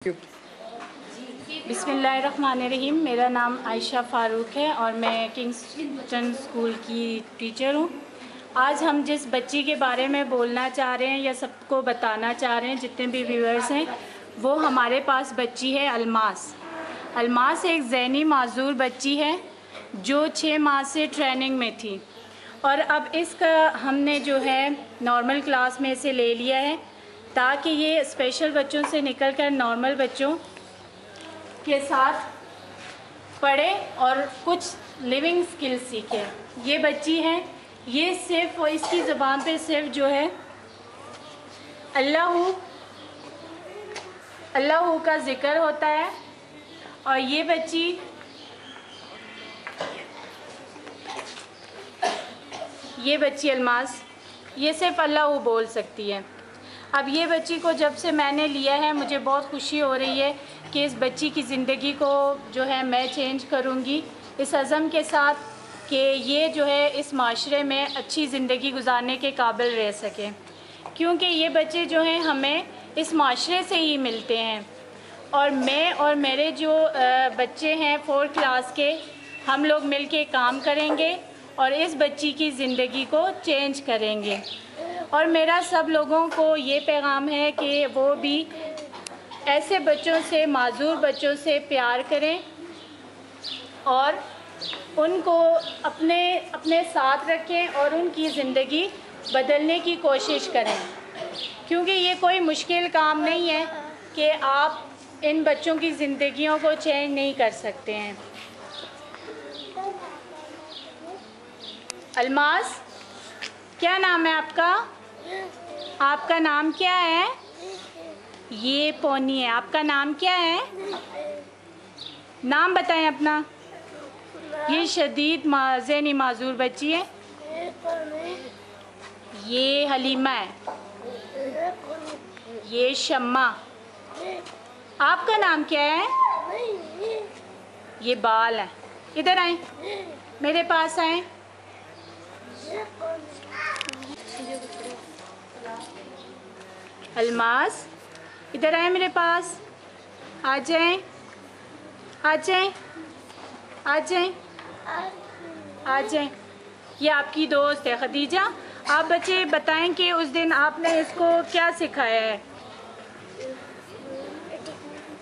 बिस्मिल्लाहिर्रहमानिर्रहीम। मेरा नाम आयशा फ़ारूक है और मैं किंगस्टन स्कूल की टीचर हूँ। आज हम जिस बच्ची के बारे में बोलना चाह रहे हैं या सबको बताना चाह रहे हैं, जितने भी व्यूअर्स हैं, वो हमारे पास बच्ची है अलमास। अलमास एक ज़हनी माजूर बच्ची है जो 6 माह से ट्रेनिंग में थी और अब इसका हमने जो है नॉर्मल क्लास में से ले लिया है ताकि ये स्पेशल बच्चों से निकलकर नॉर्मल बच्चों के साथ पढ़े और कुछ लिविंग स्किल्स सीखे। ये बच्ची है, ये सिर्फ इसकी ज़बान पे सिर्फ जो है अल्लाह का ज़िक्र होता है और ये बच्ची अलमास ये सिर्फ अल्लाह बोल सकती है। अब ये बच्ची को जब से मैंने लिया है मुझे बहुत खुशी हो रही है कि इस बच्ची की ज़िंदगी को जो है मैं चेंज करूँगी इस अज़म के साथ कि ये जो है इस माशरे में अच्छी ज़िंदगी गुजारने के काबिल रह सके, क्योंकि ये बच्चे जो हैं हमें इस माशरे से ही मिलते हैं और मैं और मेरे जो बच्चे हैं 4th क्लास के, हम लोग मिल के काम करेंगे और इस बच्ची की ज़िंदगी को चेंज करेंगे। और मेरा सब लोगों को ये पैगाम है कि वो भी ऐसे बच्चों से, माजूर बच्चों से प्यार करें और उनको अपने साथ रखें और उनकी ज़िंदगी बदलने की कोशिश करें, क्योंकि ये कोई मुश्किल काम नहीं है कि आप इन बच्चों की ज़िंदगियों को चेंज नहीं कर सकते हैं। अलमास, क्या नाम है आपका? आपका नाम क्या है? ये पोनी है। आपका नाम क्या है? नाम बताएं अपना। ये शदीद ज़हनी माजूर बच्ची है। ये हलीमा है। ये शम्मा। आपका नाम क्या है? ये बाल है। इधर आए, मेरे पास आए। अलमास, इधर आए मेरे पास। आ जाएं, आ जाएं, आ जाएं, आ जाएं। ये आपकी दोस्त है खदीजा। आप बच्चे बताएं कि उस दिन आपने इसको क्या सिखाया है?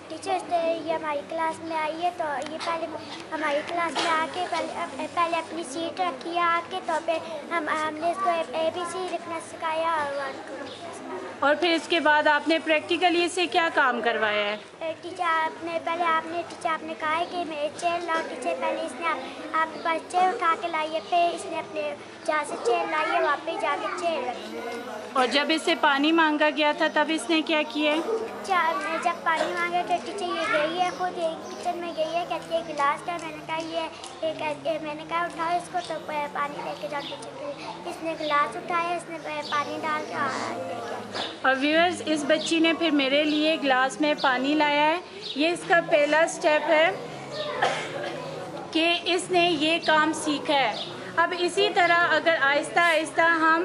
टीचर्स ये हमारी क्लास में आई है तो ये पहले हमारी क्लास में आके पहले अपनी सीट रखी है आके, तो फिर हमने इसको ABC लिखना सिखाया और फिर इसके बाद आपने प्रैक्टिकली से क्या काम करवाया है? टीचर आपने कहा है कि मैं चेयर लाओ। टीचर पहले इसने आपके पास चेयर उठा के लाई है, फिर इसने अपने जहाँ से चेयर लाई है वहाँ पे जाके चेयर रखी। और जब इससे पानी मांगा गया था तब इसने क्या किया? जब पानी मांगा तो टीचर ये गई है, खुद किचन में गई है, कहती है गिलास का। मैंने कहा उठाओ इसको, तो पानी लेके जाके इसने गिलास उठाया, इसने पानी डाल के और व्यूअर्स, इस बच्ची ने फिर मेरे लिए ग्लास में पानी लाया है। ये इसका पहला स्टेप है कि इसने ये काम सीखा है। अब इसी तरह अगर आहिस्ता आहिस्ता हम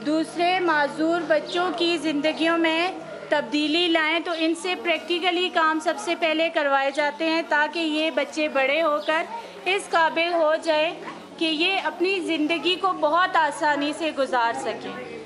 दूसरे माजूर बच्चों की ज़िंदगियों में तब्दीली लाएं तो इनसे प्रैक्टिकली काम सबसे पहले करवाए जाते हैं ताकि ये बच्चे बड़े होकर इस काबिल हो जाए कि ये अपनी ज़िंदगी को बहुत आसानी से गुजार सकें।